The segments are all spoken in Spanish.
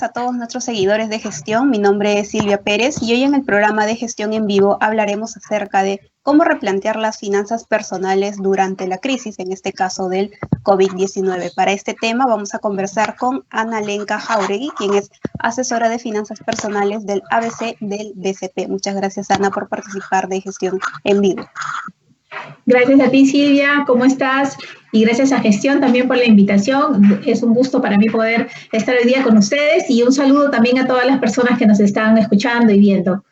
a todos nuestros seguidores de gestión. Mi nombre es Silvia Pérez y hoy en el programa de Gestión en Vivo hablaremos acerca de cómo replantear las finanzas personales durante la crisis, en este caso del COVID-19. Para este tema vamos a conversar con Ana Lenca Jauregui, quien es asesora de finanzas personales del ABC del BCP. Muchas gracias, Ana, por participar de Gestión en Vivo. Gracias a ti, Silvia, ¿cómo estás? Y gracias a Gestión también por la invitación. Es un gusto para mí poder estar hoy día con ustedes y un saludo también a todas las personas que nos están escuchando y viendo.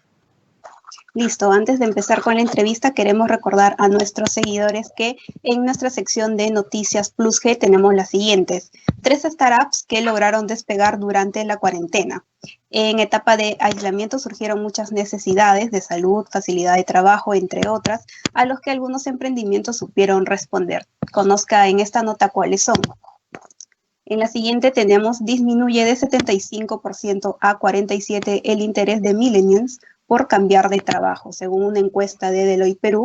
Listo, antes de empezar con la entrevista queremos recordar a nuestros seguidores que en nuestra sección de Noticias Plus G tenemos las siguientes: 3 startups que lograron despegar durante la cuarentena. En etapa de aislamiento surgieron muchas necesidades de salud, facilidad de trabajo, entre otras, a los que algunos emprendimientos supieron responder. Conozca en esta nota cuáles son. En la siguiente tenemos: disminuye de 75% a 47% el interés de millennials por cambiar de trabajo. Según una encuesta de Deloitte Perú,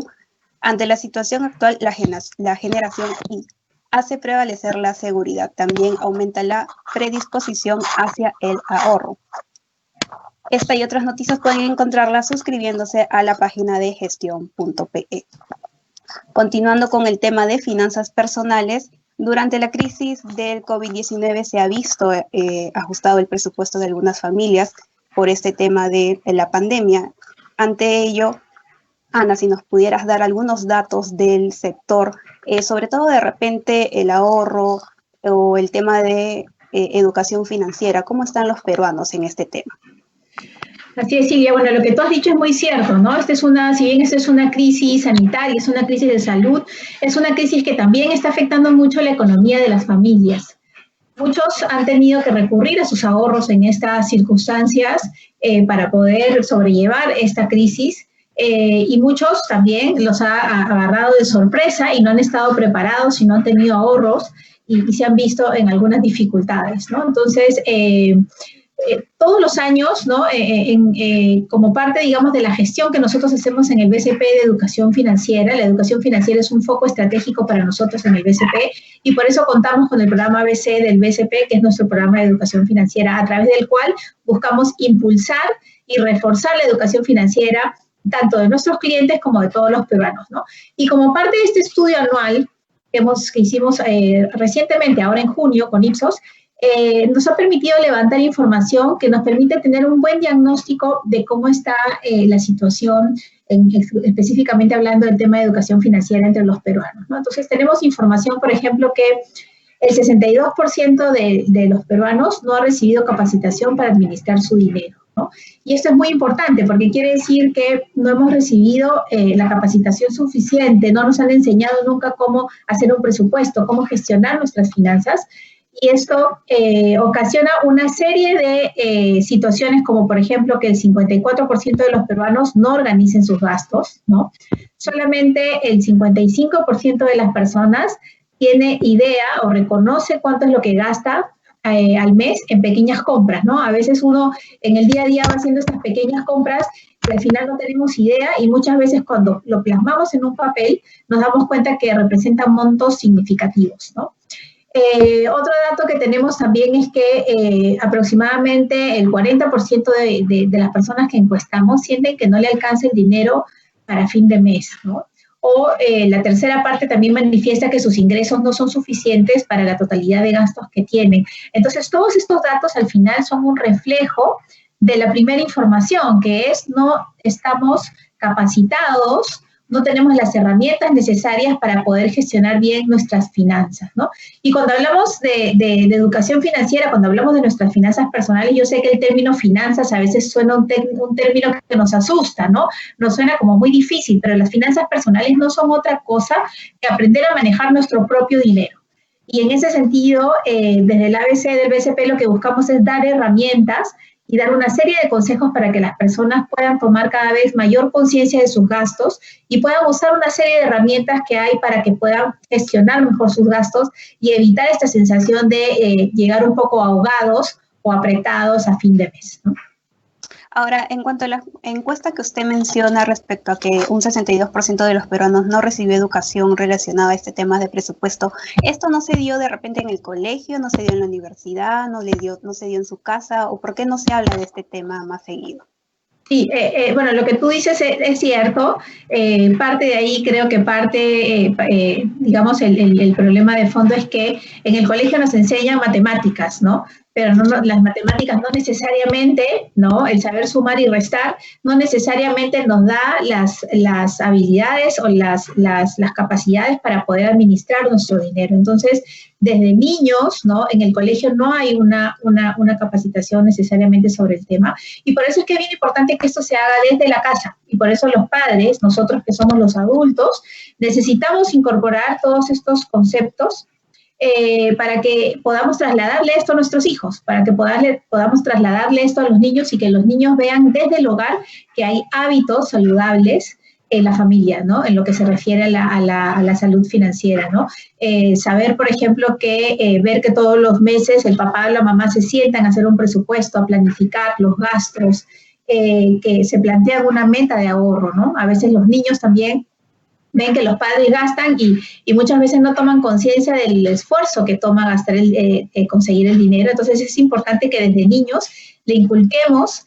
ante la situación actual, la generación Y hace prevalecer la seguridad. También aumenta la predisposición hacia el ahorro. Esta y otras noticias pueden encontrarlas suscribiéndose a la página de gestión.pe. Continuando con el tema de finanzas personales, durante la crisis del COVID-19 se ha visto ajustado el presupuesto de algunas familias por este tema de la pandemia. Ante ello, Ana, si nos pudieras dar algunos datos del sector, sobre todo de repente el ahorro o el tema de educación financiera, ¿cómo están los peruanos en este tema? Así es, Silvia. Bueno, lo que tú has dicho es muy cierto, ¿no? Si bien esta es una crisis sanitaria, es una crisis de salud, es una crisis que también está afectando mucho la economía de las familias. Muchos han tenido que recurrir a sus ahorros en estas circunstancias para poder sobrellevar esta crisis y muchos también los ha agarrado de sorpresa y no han estado preparados y no han tenido ahorros y se han visto en algunas dificultades, ¿no? Entonces, todos los años, ¿no? Como parte, digamos, de la gestión que nosotros hacemos en el BCP de educación financiera, la educación financiera es un foco estratégico para nosotros en el BCP y por eso contamos con el programa ABC del BCP, que es nuestro programa de educación financiera, a través del cual buscamos impulsar y reforzar la educación financiera tanto de nuestros clientes como de todos los peruanos, ¿no? Y como parte de este estudio anual que hicimos recientemente, ahora en junio, con Ipsos, nos ha permitido levantar información que nos permite tener un buen diagnóstico de cómo está la situación, específicamente hablando del tema de educación financiera entre los peruanos, ¿no? Entonces tenemos información, por ejemplo, que el 62% de los peruanos no ha recibido capacitación para administrar su dinero, ¿no? Y esto es muy importante porque quiere decir que no hemos recibido la capacitación suficiente, no nos han enseñado nunca cómo hacer un presupuesto, cómo gestionar nuestras finanzas. Y esto ocasiona una serie de situaciones como, por ejemplo, que el 54% de los peruanos no organicen sus gastos, ¿no? Solamente el 55% de las personas tiene idea o reconoce cuánto es lo que gasta al mes en pequeñas compras, ¿no? A veces uno en el día a día va haciendo estas pequeñas compras y al final no tenemos idea y muchas veces cuando lo plasmamos en un papel nos damos cuenta que representan montos significativos, ¿no? Otro dato que tenemos también es que aproximadamente el 40% de las personas que encuestamos sienten que no le alcanza el dinero para fin de mes, ¿no? O la tercera parte también manifiesta que sus ingresos no son suficientes para la totalidad de gastos que tienen. Entonces, todos estos datos al final son un reflejo de la primera información, que es no estamos capacitados, no tenemos las herramientas necesarias para poder gestionar bien nuestras finanzas, ¿no? Y cuando hablamos de educación financiera, cuando hablamos de nuestras finanzas personales, yo sé que el término finanzas a veces suena un término que nos asusta, ¿no? Nos suena como muy difícil, pero las finanzas personales no son otra cosa que aprender a manejar nuestro propio dinero. Y en ese sentido, desde el ABC del BCP lo que buscamos es dar herramientas y dar una serie de consejos para que las personas puedan tomar cada vez mayor conciencia de sus gastos y puedan usar una serie de herramientas que hay para que puedan gestionar mejor sus gastos y evitar esta sensación de llegar un poco ahogados o apretados a fin de mes, ¿no? Ahora, en cuanto a la encuesta que usted menciona respecto a que un 62% de los peruanos no recibió educación relacionada a este tema de presupuesto, ¿esto no se dio de repente en el colegio, no se dio en la universidad, no se dio en su casa, o por qué no se habla de este tema más seguido? Sí, bueno, lo que tú dices es cierto. Parte de ahí creo que parte, digamos, el problema de fondo es que en el colegio nos enseñan matemáticas, ¿no? Pero las matemáticas no necesariamente, ¿no? El saber sumar y restar no necesariamente nos da las habilidades o las capacidades para poder administrar nuestro dinero. Entonces, desde niños, ¿no? En el colegio no hay una capacitación necesariamente sobre el tema. Y por eso es que es bien importante que esto se haga desde la casa. Y por eso los padres, nosotros que somos los adultos, necesitamos incorporar todos estos conceptos para que podamos trasladarle esto a nuestros hijos, para que podamos trasladarle esto a los niños y que los niños vean desde el hogar que hay hábitos saludables en la familia, ¿no? En lo que se refiere a la salud financiera, ¿no? Saber, por ejemplo, que ver que todos los meses el papá o la mamá se sientan a hacer un presupuesto, a planificar los gastos, que se plantean una meta de ahorro, ¿no? A veces los niños también ven que los padres gastan y muchas veces no toman conciencia del esfuerzo que toma gastar conseguir el dinero. Entonces es importante que desde niños le inculquemos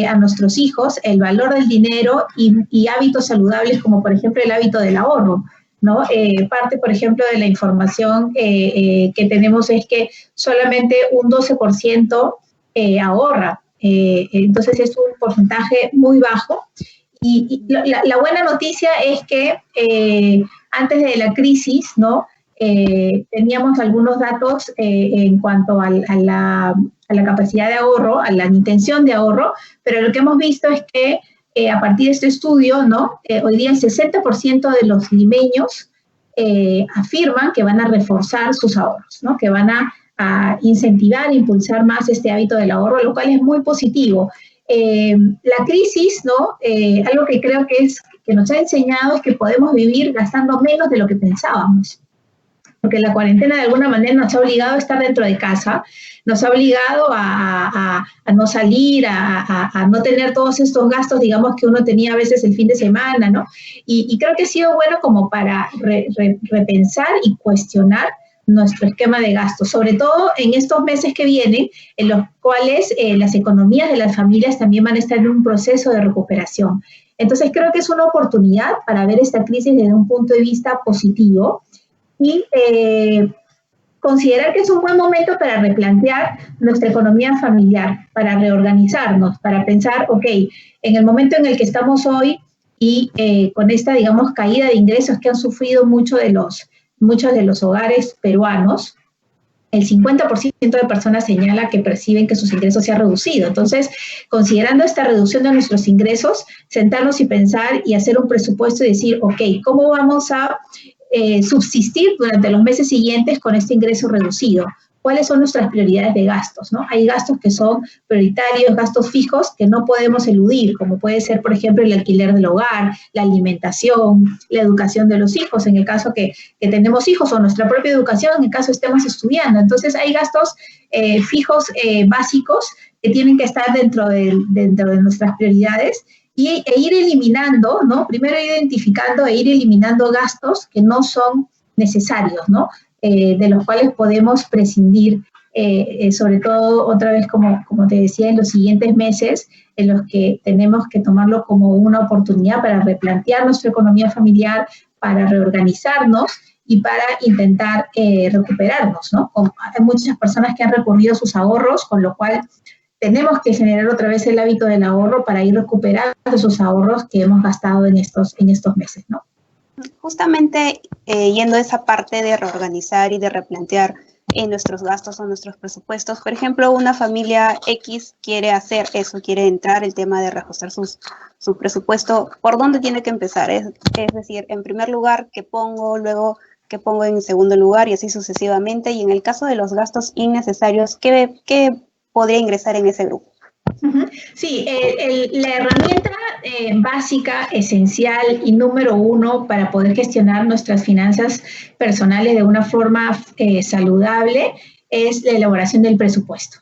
a nuestros hijos el valor del dinero y hábitos saludables como por ejemplo el hábito del ahorro, ¿no? Parte, por ejemplo, de la información que tenemos es que solamente un 12% ahorra. Entonces es un porcentaje muy bajo. Y la buena noticia es que antes de la crisis, ¿no? Teníamos algunos datos en cuanto a la capacidad de ahorro, a la intención de ahorro, pero lo que hemos visto es que a partir de este estudio, ¿no? Hoy día el 60% de los limeños afirman que van a reforzar sus ahorros, ¿no? Que van a incentivar, impulsar más este hábito del ahorro, lo cual es muy positivo. La crisis, ¿no? Algo que creo que nos ha enseñado es que podemos vivir gastando menos de lo que pensábamos. Porque la cuarentena de alguna manera nos ha obligado a estar dentro de casa, nos ha obligado a no salir, a no tener todos estos gastos, digamos, que uno tenía a veces el fin de semana, ¿no? Y creo que ha sido bueno como para repensar y cuestionar nuestro esquema de gastos, sobre todo en estos meses que vienen, en los cuales las economías de las familias también van a estar en un proceso de recuperación. Entonces creo que es una oportunidad para ver esta crisis desde un punto de vista positivo y considerar que es un buen momento para replantear nuestra economía familiar, para reorganizarnos, para pensar, ok, en el momento en el que estamos hoy y con esta, digamos, caída de ingresos que han sufrido muchos de los hogares peruanos, el 50% de personas señala que perciben que sus ingresos se han reducido. Entonces, considerando esta reducción de nuestros ingresos, sentarnos y pensar y hacer un presupuesto y decir, ok, ¿cómo vamos a subsistir durante los meses siguientes con este ingreso reducido? ¿Cuáles son nuestras prioridades de gastos, ¿no? Hay gastos que son prioritarios, gastos fijos que no podemos eludir, como puede ser, por ejemplo, el alquiler del hogar, la alimentación, la educación de los hijos, en el caso que tenemos hijos, o nuestra propia educación, en el caso estemos estudiando. Entonces, hay gastos fijos básicos que tienen que estar dentro de nuestras prioridades e ir eliminando, ¿no? Primero identificando e ir eliminando gastos que no son necesarios, ¿no? De los cuales podemos prescindir, sobre todo, otra vez, como te decía, en los siguientes meses, en los que tenemos que tomarlo como una oportunidad para replantear nuestra economía familiar, para reorganizarnos y para intentar recuperarnos, ¿no? Hay muchas personas que han recurrido a sus ahorros, con lo cual tenemos que generar otra vez el hábito del ahorro para ir recuperando esos ahorros que hemos gastado en estos meses, ¿no? Justamente yendo a esa parte de reorganizar y de replantear nuestros gastos o nuestros presupuestos. Por ejemplo, una familia X quiere hacer eso, quiere entrar el tema de reajustar su presupuesto. ¿Por dónde tiene que empezar? Es decir, en primer lugar, ¿qué pongo? Luego, ¿qué pongo en segundo lugar? Y así sucesivamente. Y en el caso de los gastos innecesarios, ¿qué podría ingresar en ese grupo? Sí, la herramienta básica, esencial y número uno para poder gestionar nuestras finanzas personales de una forma saludable es la elaboración del presupuesto,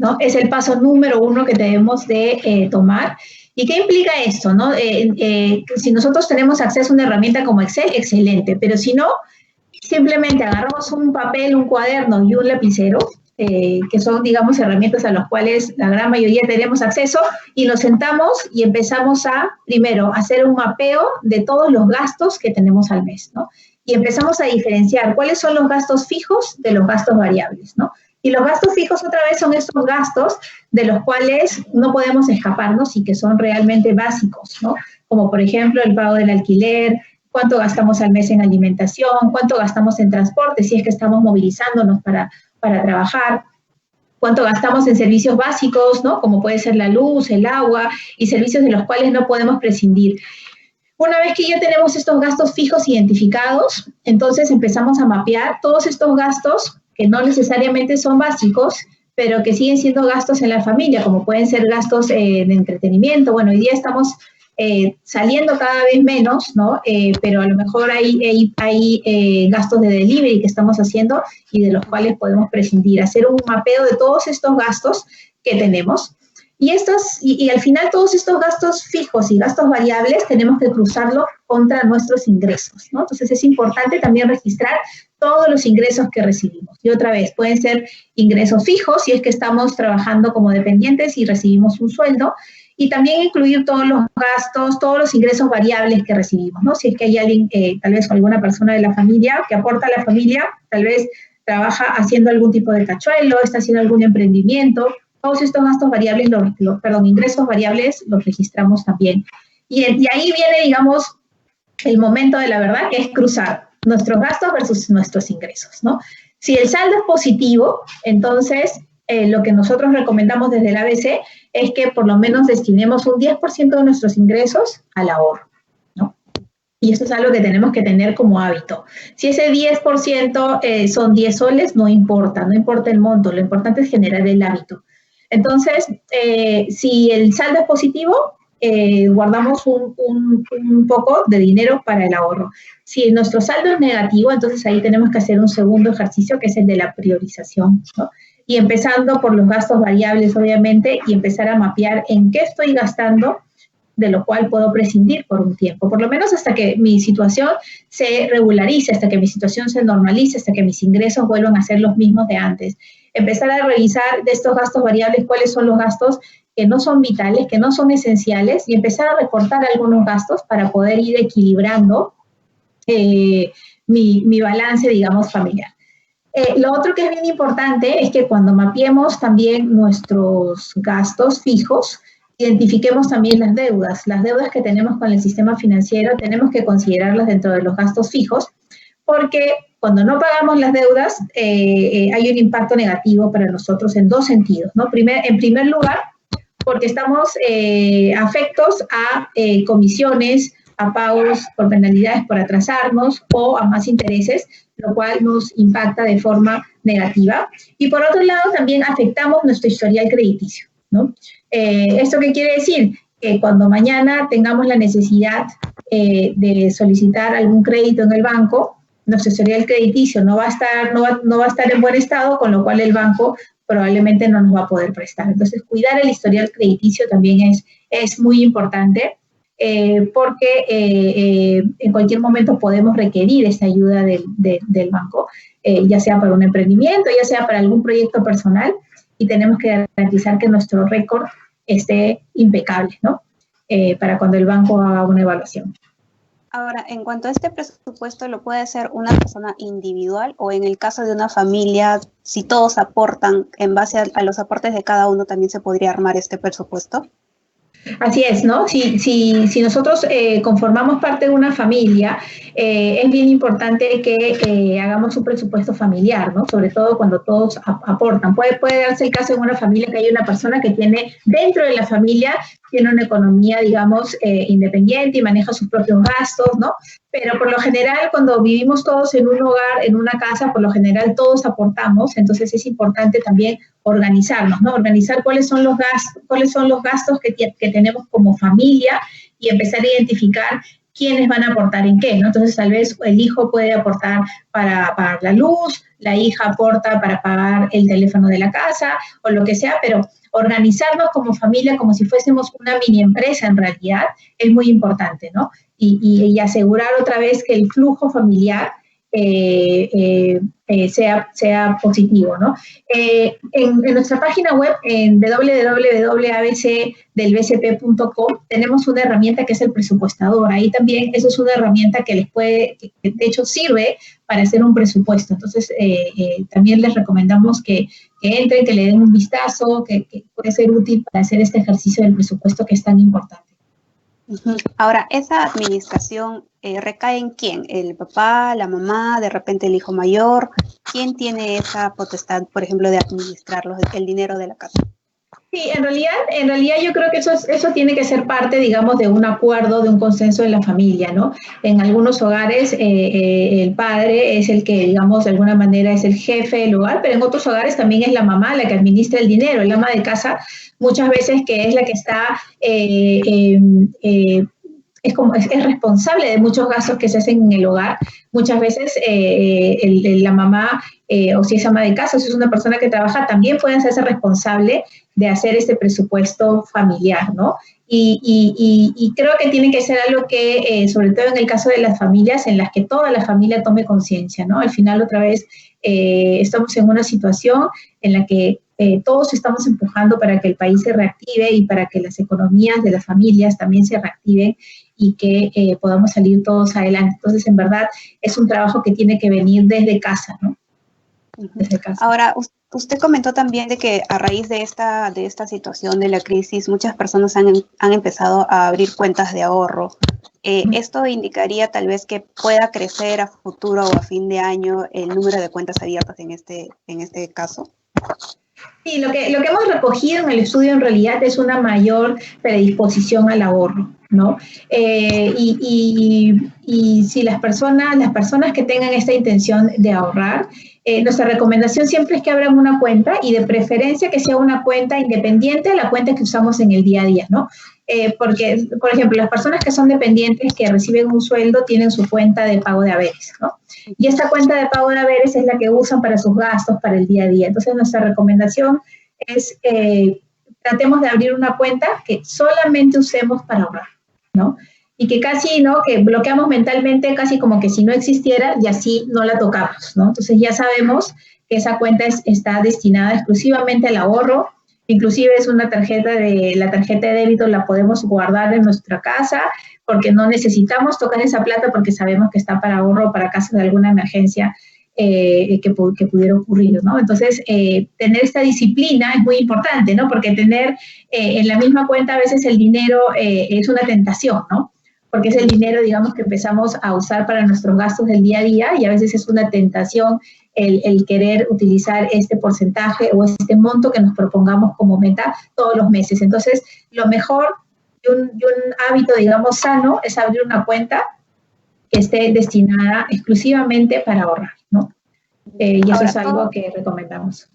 ¿no? Es el paso número 1 que debemos de tomar. ¿Y qué implica esto, no? Si nosotros tenemos acceso a una herramienta como Excel, excelente, pero si no, simplemente agarramos un papel, un cuaderno y un lapicero, que son, digamos, herramientas a las cuales la gran mayoría tenemos acceso, y nos sentamos y empezamos a, primero, hacer un mapeo de todos los gastos que tenemos al mes, ¿no? Y empezamos a diferenciar cuáles son los gastos fijos de los gastos variables, ¿no? Y los gastos fijos, otra vez, son estos gastos de los cuales no podemos escaparnos y que son realmente básicos, ¿no? Como, por ejemplo, el pago del alquiler, cuánto gastamos al mes en alimentación, cuánto gastamos en transporte, si es que estamos movilizándonos para trabajar, cuánto gastamos en servicios básicos, ¿no? Como puede ser la luz, el agua, y servicios de los cuales no podemos prescindir. Una vez que ya tenemos estos gastos fijos identificados, entonces empezamos a mapear todos estos gastos que no necesariamente son básicos, pero que siguen siendo gastos en la familia, como pueden ser gastos de entretenimiento. Bueno, hoy día estamos saliendo cada vez menos, ¿no? Pero a lo mejor hay gastos de delivery que estamos haciendo y de los cuales podemos prescindir. Hacer un mapeo de todos estos gastos que tenemos. Y al final todos estos gastos fijos y gastos variables tenemos que cruzarlo contra nuestros ingresos, ¿no? Entonces es importante también registrar todos los ingresos que recibimos. Y otra vez, pueden ser ingresos fijos si es que estamos trabajando como dependientes y recibimos un sueldo, y también incluir todos los gastos, todos los ingresos variables que recibimos, ¿no? Si es que hay alguien, tal vez alguna persona de la familia que aporta a la familia, tal vez trabaja haciendo algún tipo de cachuelo, está haciendo algún emprendimiento, todos estos gastos variables, ingresos variables los registramos también. Y ahí viene, digamos, el momento de la verdad, que es cruzar nuestros gastos versus nuestros ingresos, ¿no? Si el saldo es positivo, entonces lo que nosotros recomendamos desde el ABC es que por lo menos destinemos un 10% de nuestros ingresos al ahorro, ¿no? Y eso es algo que tenemos que tener como hábito. Si ese 10% son 10 soles, no importa el monto, lo importante es generar el hábito. Entonces, si el saldo es positivo, guardamos un poco de dinero para el ahorro. Si nuestro saldo es negativo, entonces ahí tenemos que hacer un segundo ejercicio, que es el de la priorización, ¿no? Y empezando por los gastos variables, obviamente, y empezar a mapear en qué estoy gastando, de lo cual puedo prescindir por un tiempo, por lo menos hasta que mi situación se regularice, hasta que mi situación se normalice, hasta que mis ingresos vuelvan a ser los mismos de antes. Empezar a revisar de estos gastos variables cuáles son los gastos que no son vitales, que no son esenciales, y empezar a recortar algunos gastos para poder ir equilibrando mi balance, digamos, familiar. Lo otro que es bien importante es que cuando mapeemos también nuestros gastos fijos, identifiquemos también las deudas que tenemos con el sistema financiero, tenemos que considerarlas dentro de los gastos fijos, porque cuando no pagamos las deudas hay un impacto negativo para nosotros en dos sentidos, ¿no? En primer lugar, porque estamos afectos a comisiones, a pagos por penalidades por atrasarnos o a más intereses, lo cual nos impacta de forma negativa. Y por otro lado, también afectamos nuestro historial crediticio, ¿no? ¿Esto qué quiere decir? Que cuando mañana tengamos la necesidad de solicitar algún crédito en el banco, nuestro historial crediticio no va a estar en buen estado, con lo cual el banco probablemente no nos va a poder prestar. Entonces, cuidar el historial crediticio también es muy importante, porque en cualquier momento podemos requerir esta ayuda del banco, ya sea para un emprendimiento, ya sea para algún proyecto personal, y tenemos que garantizar que nuestro récord esté impecable, ¿no? Para cuando el banco haga una evaluación. Ahora, en cuanto a este presupuesto, ¿lo puede hacer una persona individual o en el caso de una familia, si todos aportan en base a los aportes de cada uno, también se podría armar este presupuesto? Así es, ¿no? Si nosotros conformamos parte de una familia, es bien importante que hagamos un presupuesto familiar, ¿no? Sobre todo cuando todos aportan. Puede darse el caso en una familia que hay una persona que tiene, dentro de la familia, tiene una economía, digamos, independiente y maneja sus propios gastos, ¿no? Pero por lo general, cuando vivimos todos en un hogar, en una casa, por lo general todos aportamos, entonces es importante también organizarnos, ¿no? Organizar cuáles son los gastos que tenemos como familia y empezar a identificar quiénes van a aportar en qué, ¿no? Entonces, tal vez el hijo puede aportar para pagar la luz, la hija aporta para pagar el teléfono de la casa o lo que sea, pero organizarnos como familia como si fuésemos una mini empresa en realidad es muy importante, ¿no? Y asegurar otra vez que el flujo familiar sea positivo, ¿no? En nuestra página web, en www.abcdelbcp.com, tenemos una herramienta que es el presupuestador. Ahí también, eso es una herramienta que les puede, que de hecho sirve para hacer un presupuesto. Entonces, también les recomendamos que entren, que le den un vistazo, que puede ser útil para hacer este ejercicio del presupuesto que es tan importante. Ahora, ¿esa administración recae en quién? ¿El papá, la mamá, de repente el hijo mayor? ¿Quién tiene esa potestad, por ejemplo, de administrar el dinero de la casa? Sí, en realidad yo creo que eso tiene que ser parte, digamos, de un acuerdo, de un consenso en la familia, ¿no? En algunos hogares el padre es el que, digamos, de alguna manera es el jefe del hogar, pero en otros hogares también es la mamá la que administra el dinero, el ama de casa muchas veces que es la que está es responsable de muchos gastos que se hacen en el hogar. Muchas veces la mamá, o si es ama de casa, o si es una persona que trabaja, también pueden hacerse responsable de hacer este presupuesto familiar, ¿no? Y creo que tiene que ser algo que, sobre todo en el caso de las familias, en las que toda la familia tome conciencia, ¿no? Al final, otra vez, estamos en una situación en la que todos estamos empujando para que el país se reactive y para que las economías de las familias también se reactiven y que podamos salir todos adelante. Entonces, en verdad, es un trabajo que tiene que venir desde casa, ¿no? Desde casa. Ahora, usted comentó también de que a raíz de esta situación de la crisis, muchas personas han empezado a abrir cuentas de ahorro. ¿Esto indicaría tal vez que pueda crecer a futuro o a fin de año el número de cuentas abiertas en este caso? Sí, lo que hemos recogido en el estudio en realidad es una mayor predisposición al ahorro, ¿no? Y si las personas que tengan esta intención de ahorrar, nuestra recomendación siempre es que abran una cuenta y de preferencia que sea una cuenta independiente a la cuenta que usamos en el día a día, ¿no? Porque, por ejemplo, las personas que son dependientes, que reciben un sueldo, tienen su cuenta de pago de haberes, ¿no? Y esta cuenta de pago de haberes es la que usan para sus gastos, para el día a día. Entonces, nuestra recomendación es tratemos de abrir una cuenta que solamente usemos para ahorrar, ¿no? Y que casi, ¿no? Que bloqueamos mentalmente casi como que si no existiera y así no la tocamos, ¿no? Entonces, ya sabemos que esa cuenta está destinada exclusivamente al ahorro. Inclusive es la tarjeta de débito la podemos guardar en nuestra casa porque no necesitamos tocar esa plata porque sabemos que está para ahorro, para caso de alguna emergencia que pudiera ocurrir, ¿no? Entonces, tener esta disciplina es muy importante, ¿no? Porque tener en la misma cuenta a veces el dinero es una tentación, ¿no? Porque es el dinero, digamos, que empezamos a usar para nuestros gastos del día a día y a veces es una tentación el querer utilizar este porcentaje o este monto que nos propongamos como meta todos los meses. Entonces, lo mejor de un hábito, digamos, sano es abrir una cuenta que esté destinada exclusivamente para ahorrar, ¿no? Y eso es algo que recomendamos.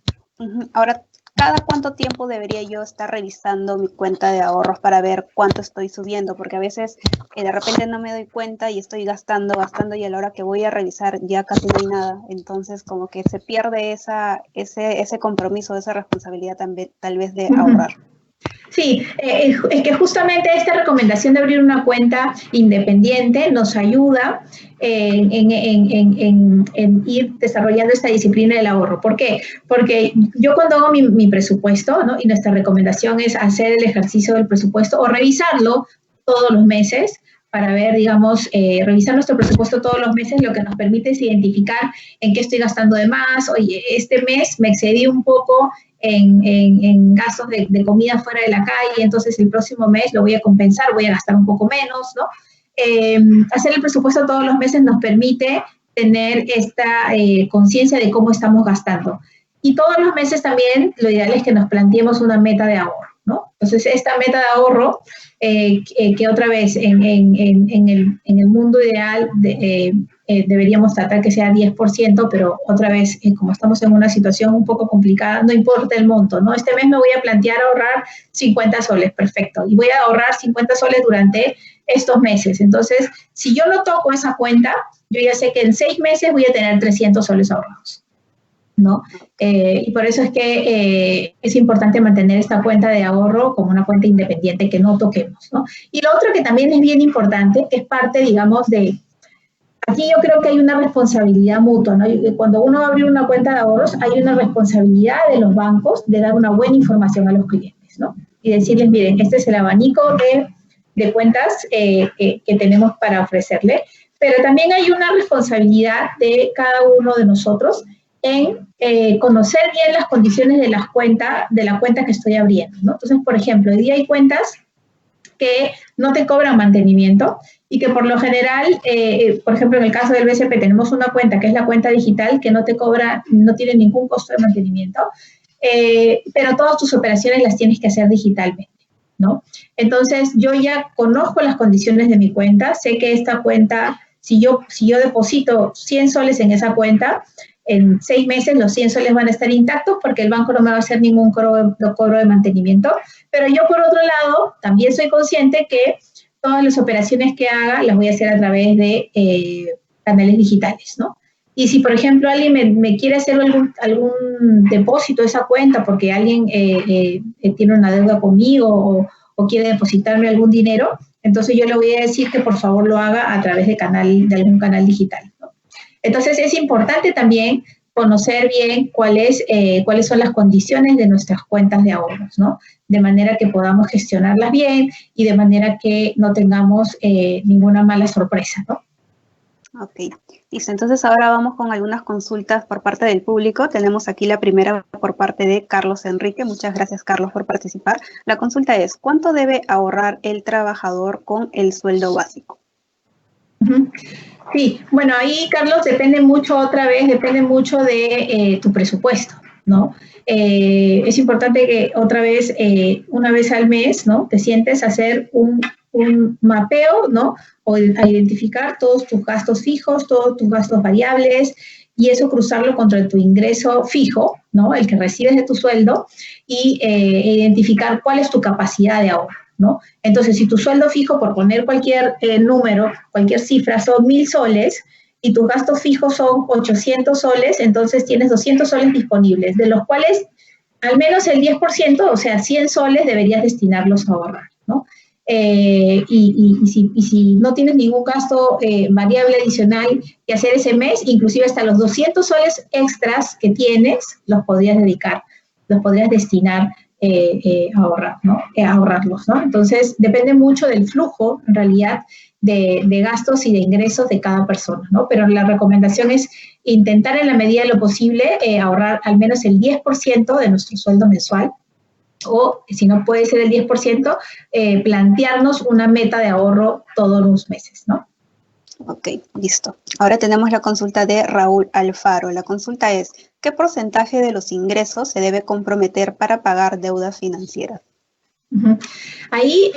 Ahora, ¿cada cuánto tiempo debería yo estar revisando mi cuenta de ahorros para ver cuánto estoy subiendo? Porque a veces de repente no me doy cuenta y estoy gastando y a la hora que voy a revisar ya casi no hay nada. Entonces como que se pierde ese compromiso, esa responsabilidad también, tal vez de ahorrar. Sí, es que justamente esta recomendación de abrir una cuenta independiente nos ayuda en ir desarrollando esta disciplina del ahorro. ¿Por qué? Porque yo cuando hago mi presupuesto, ¿no? Y nuestra recomendación es hacer el ejercicio del presupuesto o revisarlo todos los meses para ver, digamos, revisar nuestro presupuesto todos los meses, lo que nos permite es identificar en qué estoy gastando de más. Oye, este mes me excedí un poco en gastos de comida fuera de la calle, entonces el próximo mes lo voy a compensar, voy a gastar un poco menos, ¿no? Hacer el presupuesto todos los meses nos permite tener esta conciencia de cómo estamos gastando. Y todos los meses también lo ideal es que nos planteemos una meta de ahorro, ¿no? Entonces, esta meta de ahorro, que otra vez en el mundo ideal deberíamos tratar que sea 10%, pero otra vez, como estamos en una situación un poco complicada, no importa el monto, ¿no? Este mes me voy a plantear ahorrar 50 soles, perfecto. Y voy a ahorrar 50 soles durante estos meses. Entonces, si yo no toco esa cuenta, yo ya sé que en 6 meses voy a tener 300 soles ahorrados, ¿no? Y por eso es que es importante mantener esta cuenta de ahorro como una cuenta independiente que no toquemos, ¿no? Y lo otro que también es bien importante, que es parte, digamos, de... Aquí yo creo que hay una responsabilidad mutua, ¿no? Cuando uno va a abrir una cuenta de ahorros, hay una responsabilidad de los bancos de dar una buena información a los clientes, ¿no? Y decirles, miren, este es el abanico de cuentas que tenemos para ofrecerle, pero también hay una responsabilidad de cada uno de nosotros en conocer bien las condiciones de la cuenta que estoy abriendo, ¿no? Entonces, por ejemplo, hoy día hay cuentas que no te cobran mantenimiento y que por lo general, por ejemplo, en el caso del BCP tenemos una cuenta que es la cuenta digital que no te cobra, no tiene ningún costo de mantenimiento, pero todas tus operaciones las tienes que hacer digitalmente, ¿no? Entonces, yo ya conozco las condiciones de mi cuenta, sé que esta cuenta, si yo deposito 100 soles en esa cuenta, en 6 meses los 100 soles van a estar intactos porque el banco no me va a hacer ningún cobro de mantenimiento. Pero yo, por otro lado, también soy consciente que todas las operaciones que haga las voy a hacer a través de canales digitales, ¿no? Y si, por ejemplo, alguien me quiere hacer algún depósito de esa cuenta porque alguien tiene una deuda conmigo o quiere depositarme algún dinero, entonces yo le voy a decir que por favor lo haga a través de algún canal digital, ¿no? Entonces es importante también conocer bien cuáles son las condiciones de nuestras cuentas de ahorros, ¿no? De manera que podamos gestionarlas bien y de manera que no tengamos ninguna mala sorpresa, ¿no? Ok, listo. Entonces ahora vamos con algunas consultas por parte del público. Tenemos aquí la primera por parte de Carlos Enrique. Muchas gracias, Carlos, por participar. La consulta es, ¿cuánto debe ahorrar el trabajador con el sueldo básico? Sí, bueno, ahí, Carlos, depende mucho de tu presupuesto, ¿no? Es importante que una vez al mes, ¿no? Te sientes a hacer un mapeo, ¿no? O a identificar todos tus gastos fijos, todos tus gastos variables, y eso cruzarlo contra tu ingreso fijo, ¿no? El que recibes de tu sueldo, y identificar cuál es tu capacidad de ahorro, ¿no? Entonces, si tu sueldo fijo, por poner cualquier número, cualquier cifra, son 1.000 soles y tus gastos fijos son 800 soles, entonces tienes 200 soles disponibles, de los cuales al menos el 10%, o sea, 100 soles deberías destinarlos a ahorrar, ¿no? Si no tienes ningún gasto variable adicional que hacer ese mes, inclusive hasta los 200 soles extras que tienes, los podrías destinar a ahorrar, ¿no? A ahorrarlos, ¿no? Entonces, depende mucho del flujo, en realidad, de gastos y de ingresos de cada persona, ¿no? Pero la recomendación es intentar, en la medida de lo posible, ahorrar al menos el 10% de nuestro sueldo mensual, o, si no puede ser el 10%, plantearnos una meta de ahorro todos los meses, ¿no? Ok, listo. Ahora tenemos la consulta de Raúl Alfaro. La consulta es, ¿qué porcentaje de los ingresos se debe comprometer para pagar deudas financieras? Ahí,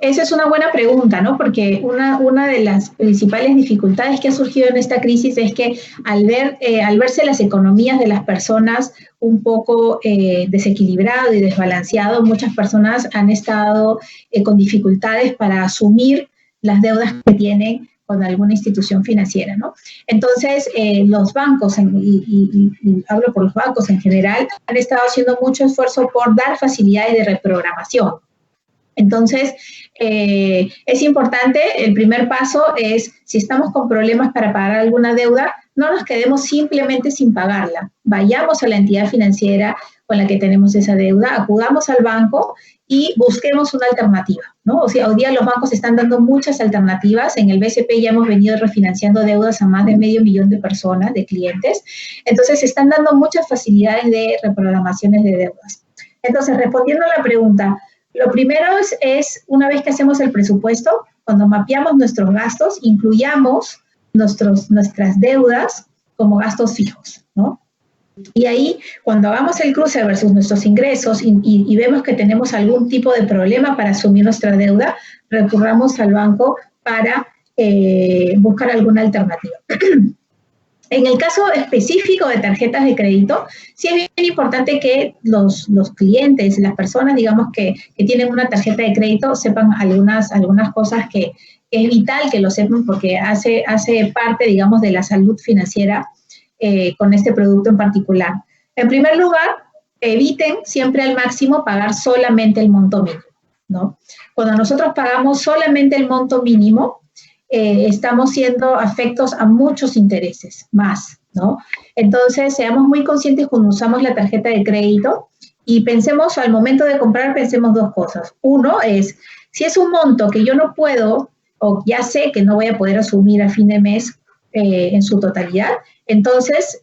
esa es una buena pregunta, ¿no? Porque una de las principales dificultades que ha surgido en esta crisis es que al verse las economías de las personas un poco desequilibrado y desbalanceado, muchas personas han estado con dificultades para asumir las deudas que tienen con alguna institución financiera, ¿no? Entonces, los bancos, y hablo por los bancos en general, han estado haciendo mucho esfuerzo por dar facilidades de reprogramación. Entonces, es importante, el primer paso es, si estamos con problemas para pagar alguna deuda, no nos quedemos simplemente sin pagarla. Vayamos a la entidad financiera con la que tenemos esa deuda, acudamos al banco y busquemos una alternativa, ¿no? O sea, hoy día los bancos están dando muchas alternativas. En el BCP ya hemos venido refinanciando deudas a más de 500.000 de personas, de clientes. Entonces, están dando muchas facilidades de reprogramaciones de deudas. Entonces, respondiendo a la pregunta, lo primero es, una vez que hacemos el presupuesto, cuando mapeamos nuestros gastos, incluyamos nuestras deudas como gastos fijos, ¿no? Y ahí, cuando hagamos el cruce versus nuestros ingresos y vemos que tenemos algún tipo de problema para asumir nuestra deuda, recurramos al banco para buscar alguna alternativa. En el caso específico de tarjetas de crédito, sí es bien importante que los clientes, las personas, digamos, que tienen una tarjeta de crédito, sepan algunas cosas que es vital que lo sepan porque hace parte, digamos, de la salud financiera con este producto en particular. En primer lugar, eviten siempre al máximo pagar solamente el monto mínimo, ¿no? Cuando nosotros pagamos solamente el monto mínimo, estamos siendo afectos a muchos intereses más, ¿no? Entonces, seamos muy conscientes cuando usamos la tarjeta de crédito y pensemos, al momento de comprar, pensemos dos cosas. Uno es, si es un monto que yo no puedo o ya sé que no voy a poder asumir a fin de mes en su totalidad, entonces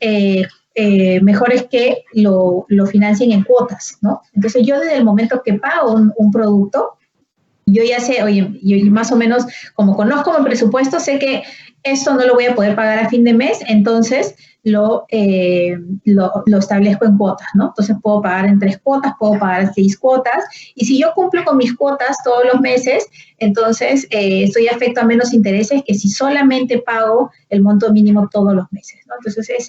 mejor es que lo financien en cuotas, ¿no? Entonces, yo desde el momento que pago un producto, yo ya sé, oye, yo más o menos, como conozco mi presupuesto, sé que esto no lo voy a poder pagar a fin de mes, entonces lo establezco en cuotas, ¿no? Entonces puedo pagar en 3 cuotas, puedo pagar 6 cuotas, y si yo cumplo con mis cuotas todos los meses, entonces estoy afecto a menos intereses que si solamente pago el monto mínimo todos los meses, ¿no? Entonces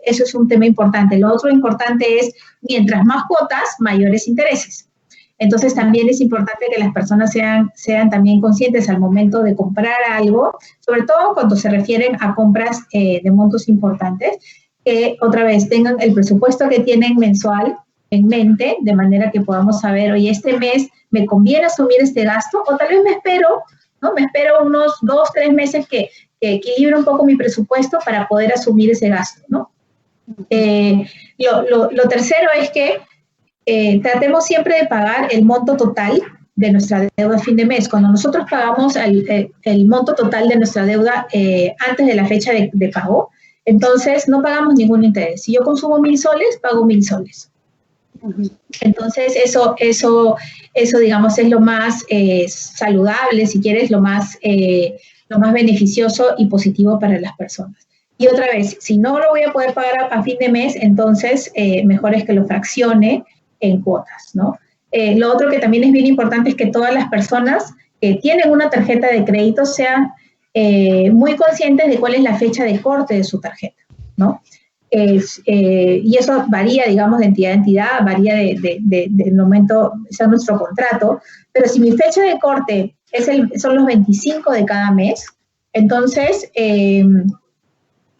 eso es un tema importante. Lo otro importante es, mientras más cuotas, mayores intereses. Entonces también es importante que las personas sean también conscientes al momento de comprar algo, sobre todo cuando se refieren a compras de montos importantes, que otra vez tengan el presupuesto que tienen mensual en mente, de manera que podamos saber, oye, este mes me conviene asumir este gasto, o tal vez me espero, ¿no? Me espero unos 2, 3 meses que equilibre un poco mi presupuesto para poder asumir ese gasto, ¿no? Lo tercero es que tratemos siempre de pagar el monto total de nuestra deuda a fin de mes. Cuando nosotros pagamos el monto total de nuestra deuda antes de la fecha de pago, entonces no pagamos ningún interés. Si yo consumo 1.000 soles, pago 1.000 soles. Entonces eso digamos es lo más saludable, si quieres, lo más beneficioso y positivo para las personas. Y otra vez, si no lo voy a poder pagar a fin de mes, entonces mejor es que lo fraccione en cuotas, ¿no? Lo otro que también es bien importante es que todas las personas que tienen una tarjeta de crédito sean muy conscientes de cuál es la fecha de corte de su tarjeta, ¿no? Y eso varía, digamos, de entidad a entidad, varía del momento, sea nuestro contrato, pero si mi fecha de corte son los 25 de cada mes, entonces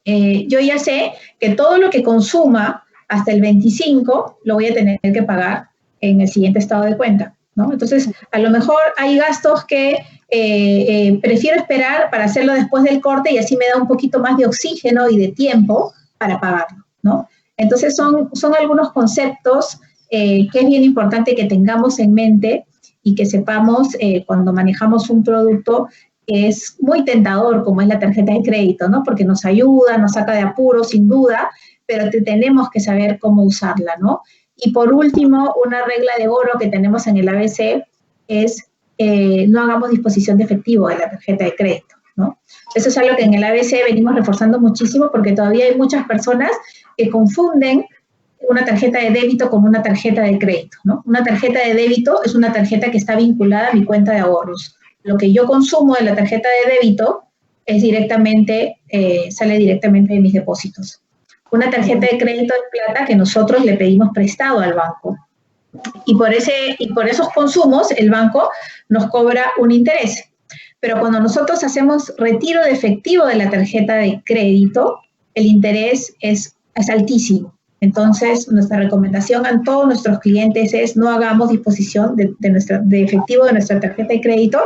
yo ya sé que todo lo que consuma hasta el 25 lo voy a tener que pagar en el siguiente estado de cuenta, ¿no? Entonces, a lo mejor hay gastos que prefiero esperar para hacerlo después del corte y así me da un poquito más de oxígeno y de tiempo para pagarlo, ¿no? Entonces, son algunos conceptos que es bien importante que tengamos en mente y que sepamos cuando manejamos un producto que es muy tentador, como es la tarjeta de crédito, ¿no? Porque nos ayuda, nos saca de apuros, sin duda, pero tenemos que saber cómo usarla, ¿no? Y por último, una regla de oro que tenemos en el ABC es no hagamos disposición de efectivo de la tarjeta de crédito, ¿no? Eso es algo que en el ABC venimos reforzando muchísimo porque todavía hay muchas personas que confunden una tarjeta de débito con una tarjeta de crédito, ¿no? Una tarjeta de débito es una tarjeta que está vinculada a mi cuenta de ahorros. Lo que yo consumo de la tarjeta de débito es sale directamente de mis depósitos. Una tarjeta de crédito es plata que nosotros le pedimos prestado al banco. Y por esos consumos, el banco nos cobra un interés. Pero cuando nosotros hacemos retiro de efectivo de la tarjeta de crédito, el interés es altísimo. Entonces, nuestra recomendación a todos nuestros clientes es no hagamos disposición de efectivo de nuestra tarjeta de crédito,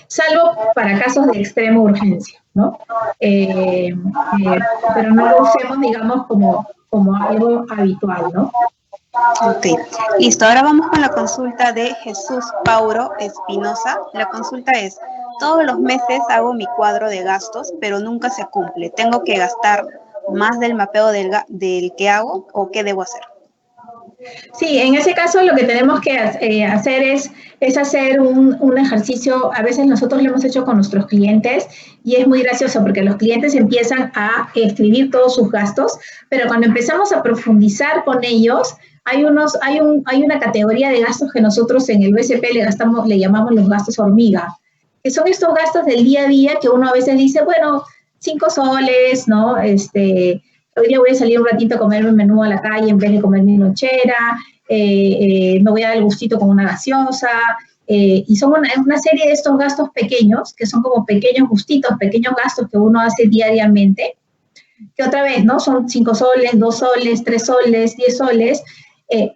salvo para casos de extrema urgencia, ¿no? Pero no lo usemos, digamos, como algo habitual, ¿no? Ok, listo. Ahora vamos con la consulta de Jesús Pauro Espinosa. La consulta es, todos los meses hago mi cuadro de gastos, pero nunca se cumple. ¿Tengo que gastar más del mapeo del que hago o qué debo hacer? Sí, en ese caso lo que tenemos que hacer es hacer un ejercicio, a veces nosotros lo hemos hecho con nuestros clientes y es muy gracioso porque los clientes empiezan a escribir todos sus gastos, pero cuando empezamos a profundizar con ellos, hay una categoría de gastos que nosotros en el BCP le llamamos los gastos hormiga, que son estos gastos del día a día que uno a veces dice, bueno, 5 soles, ¿no? Hoy día voy a salir un ratito a comerme un menú a la calle en vez de comer mi lonchera, me voy a dar el gustito con una gaseosa, y son una serie de estos gastos pequeños, que son como pequeños gustitos, pequeños gastos que uno hace diariamente, que otra vez, ¿no? Son 5 soles, 2 soles, 3 soles, 10 soles,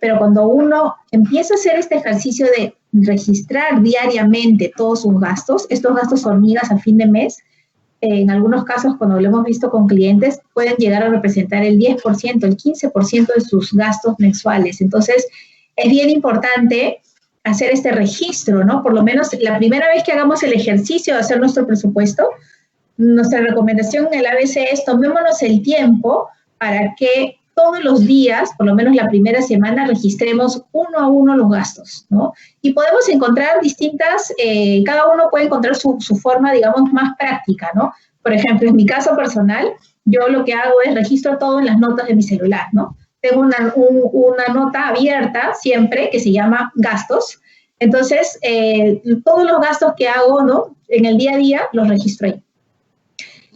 pero cuando uno empieza a hacer este ejercicio de registrar diariamente todos sus gastos, estos gastos hormigas a fin de mes, en algunos casos, cuando lo hemos visto con clientes, pueden llegar a representar el 10%, el 15% de sus gastos mensuales. Entonces, es bien importante hacer este registro, ¿no? Por lo menos la primera vez que hagamos el ejercicio de hacer nuestro presupuesto, nuestra recomendación en el ABC es tomémonos el tiempo para que todos los días, por lo menos la primera semana, registremos uno a uno los gastos, ¿no? Y podemos encontrar distintas, cada uno puede encontrar su forma, digamos, más práctica, ¿no? Por ejemplo, en mi caso personal, yo lo que hago es registro todo en las notas de mi celular, ¿no? Tengo una nota abierta siempre que se llama gastos. Entonces, todos los gastos que hago, ¿no? En el día a día los registro ahí.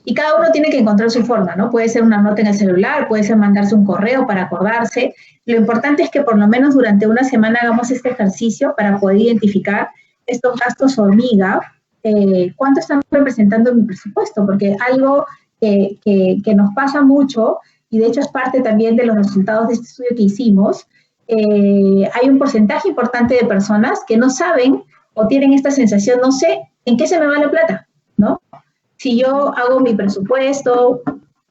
Y cada uno tiene que encontrar su forma, ¿no? Puede ser una nota en el celular, puede ser mandarse un correo para acordarse. Lo importante es que por lo menos durante una semana hagamos este ejercicio para poder identificar estos gastos hormiga, cuánto están representando en mi presupuesto, porque algo que nos pasa mucho, y de hecho es parte también de los resultados de este estudio que hicimos, hay un porcentaje importante de personas que no saben o tienen esta sensación, no sé en qué se me va la plata, ¿no? Si yo hago mi presupuesto,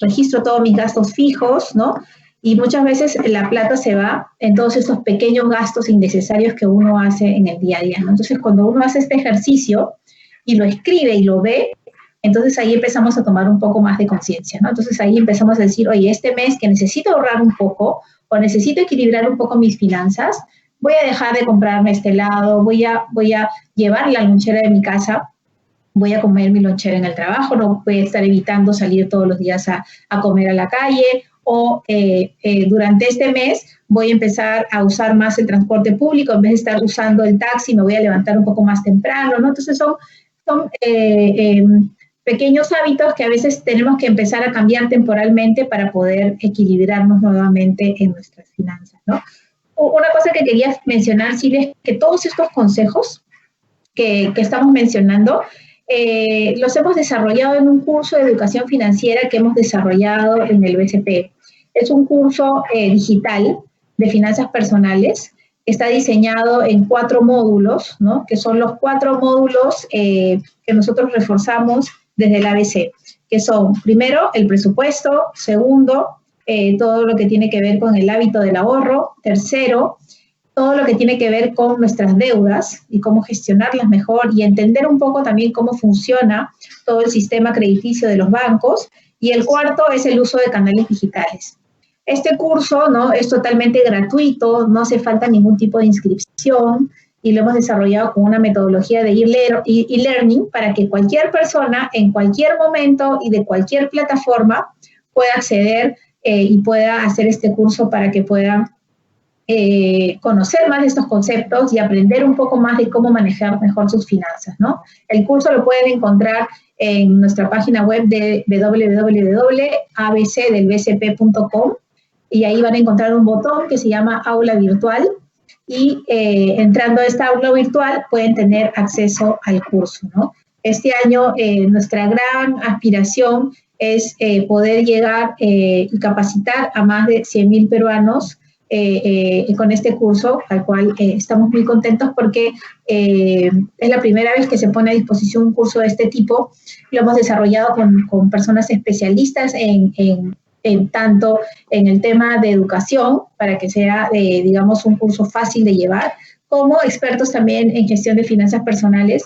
registro todos mis gastos fijos, ¿no? Y muchas veces la plata se va en todos estos pequeños gastos innecesarios que uno hace en el día a día, ¿no? Entonces, cuando uno hace este ejercicio y lo escribe y lo ve, entonces ahí empezamos a tomar un poco más de conciencia, ¿no? Entonces ahí empezamos a decir, oye, este mes que necesito ahorrar un poco o necesito equilibrar un poco mis finanzas, voy a dejar de comprarme este helado, voy a llevar la lonchera de mi casa, voy a comer mi lonchera en el trabajo, no voy a estar evitando salir todos los días a comer a la calle, o durante este mes voy a empezar a usar más el transporte público, en vez de estar usando el taxi, me voy a levantar un poco más temprano, ¿no? Entonces son pequeños hábitos que a veces tenemos que empezar a cambiar temporalmente para poder equilibrarnos nuevamente en nuestras finanzas, ¿no? Una cosa que quería mencionar, Silvia, es que todos estos consejos que estamos mencionando, los hemos desarrollado en un curso de educación financiera que hemos desarrollado en el BCP. Es un curso digital de finanzas personales. Está diseñado en 4 módulos, ¿no? Que son los 4 módulos que nosotros reforzamos desde el ABC, que son, primero, el presupuesto; segundo, todo lo que tiene que ver con el hábito del ahorro; tercero, todo lo que tiene que ver con nuestras deudas y cómo gestionarlas mejor y entender un poco también cómo funciona todo el sistema crediticio de los bancos; y el cuarto es el uso de canales digitales. Este curso, ¿no?, es totalmente gratuito, no hace falta ningún tipo de inscripción y lo hemos desarrollado con una metodología de e-learning para que cualquier persona en cualquier momento y de cualquier plataforma pueda acceder y pueda hacer este curso para que pueda conocer más de estos conceptos y aprender un poco más de cómo manejar mejor sus finanzas, ¿no? El curso lo pueden encontrar en nuestra página web de www.abcdelbcp.com y ahí van a encontrar un botón que se llama Aula Virtual y entrando a esta aula virtual pueden tener acceso al curso, ¿no? Este año nuestra gran aspiración es poder llegar y capacitar a más de 100.000 peruanos con este curso, al cual estamos muy contentos porque es la primera vez que se pone a disposición un curso de este tipo. Lo hemos desarrollado con personas especialistas tanto en el tema de educación, para que sea, digamos, un curso fácil de llevar, como expertos también en gestión de finanzas personales,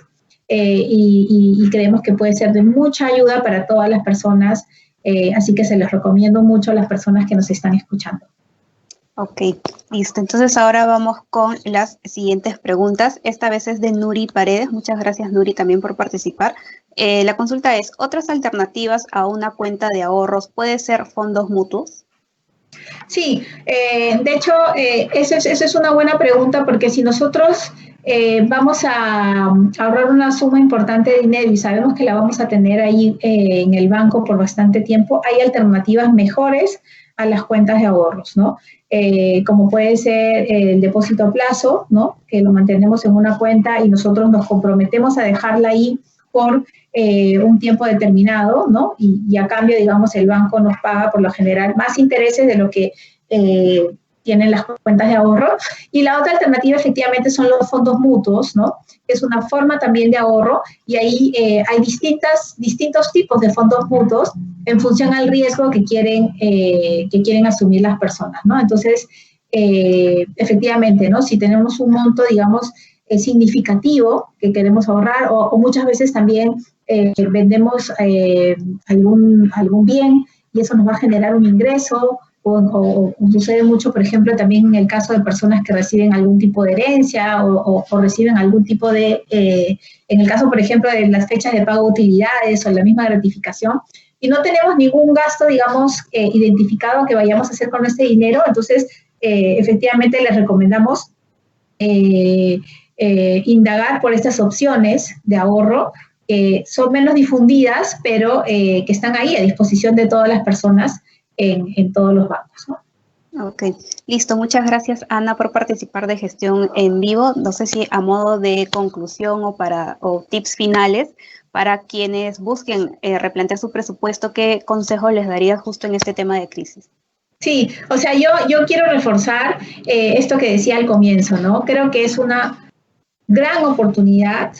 y creemos que puede ser de mucha ayuda para todas las personas, así que se los recomiendo mucho a las personas que nos están escuchando. Ok, listo. Entonces ahora vamos con las siguientes preguntas. Esta vez es de Nuri Paredes. Muchas gracias, Nuri, también por participar. La consulta es, ¿otras alternativas a una cuenta de ahorros puede ser fondos mutuos? Sí, de hecho, esa es una buena pregunta porque si nosotros vamos a ahorrar una suma importante de dinero y sabemos que la vamos a tener ahí en el banco por bastante tiempo, hay alternativas mejores a las cuentas de ahorros, ¿no? Como puede ser el depósito a plazo, ¿no? Que lo mantenemos en una cuenta y nosotros nos comprometemos a dejarla ahí por un tiempo determinado, ¿no? Y a cambio, digamos, el banco nos paga por lo general más intereses de lo que tienen las cuentas de ahorro. Y la otra alternativa efectivamente son los fondos mutuos, ¿no? Que es una forma también de ahorro y ahí hay distintos tipos de fondos mutuos en función al riesgo que quieren asumir las personas, ¿no? Entonces, efectivamente, ¿no? Si tenemos un monto, digamos, significativo que queremos ahorrar o muchas veces también vendemos algún bien y eso nos va a generar un ingreso o sucede mucho, por ejemplo, también en el caso de personas que reciben algún tipo de herencia o reciben algún tipo de, en el caso, por ejemplo, de las fechas de pago de utilidades o la misma gratificación, y no tenemos ningún gasto, digamos, identificado que vayamos a hacer con este dinero, entonces, efectivamente, les recomendamos indagar por estas opciones de ahorro que son menos difundidas, pero que están ahí a disposición de todas las personas en todos los bancos, ¿no? Ok, listo. Muchas gracias, Ana, por participar de Gestión en Vivo. No sé si a modo de conclusión o tips finales para quienes busquen replantear su presupuesto, ¿qué consejo les darías justo en este tema de crisis? Sí, o sea, yo quiero reforzar esto que decía al comienzo, ¿no? Creo que es una gran oportunidad,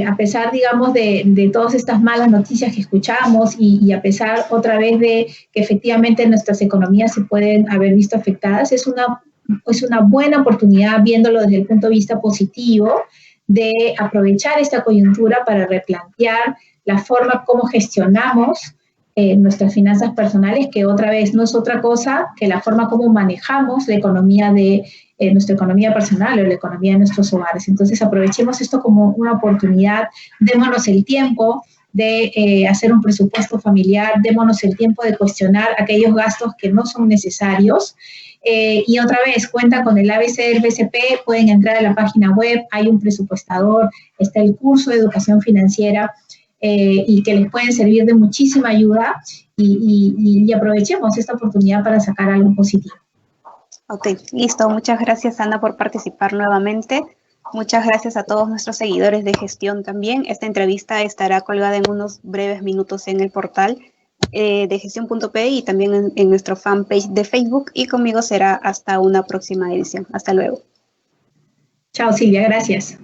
a pesar, digamos, de todas estas malas noticias que escuchamos y a pesar otra vez de que efectivamente nuestras economías se pueden haber visto afectadas, es una buena oportunidad viéndolo desde el punto de vista positivo de aprovechar esta coyuntura para replantear la forma como gestionamos nuestras finanzas personales, que otra vez no es otra cosa que la forma como manejamos la economía de nuestra economía personal o la economía de nuestros hogares. Entonces aprovechemos esto como una oportunidad, démonos el tiempo de hacer un presupuesto familiar, démonos el tiempo de cuestionar aquellos gastos que no son necesarios. Y otra vez, cuenta con el ABC del BCP, pueden entrar a la página web, hay un presupuestador, está el curso de educación financiera, y que les pueden servir de muchísima ayuda y aprovechemos esta oportunidad para sacar algo positivo. Ok, listo. Muchas gracias, Ana, por participar nuevamente. Muchas gracias a todos nuestros seguidores de Gestión también. Esta entrevista estará colgada en unos breves minutos en el portal de gestión.pe y también en nuestro fanpage de Facebook. Y conmigo será hasta una próxima edición. Hasta luego. Chao, Silvia. Gracias.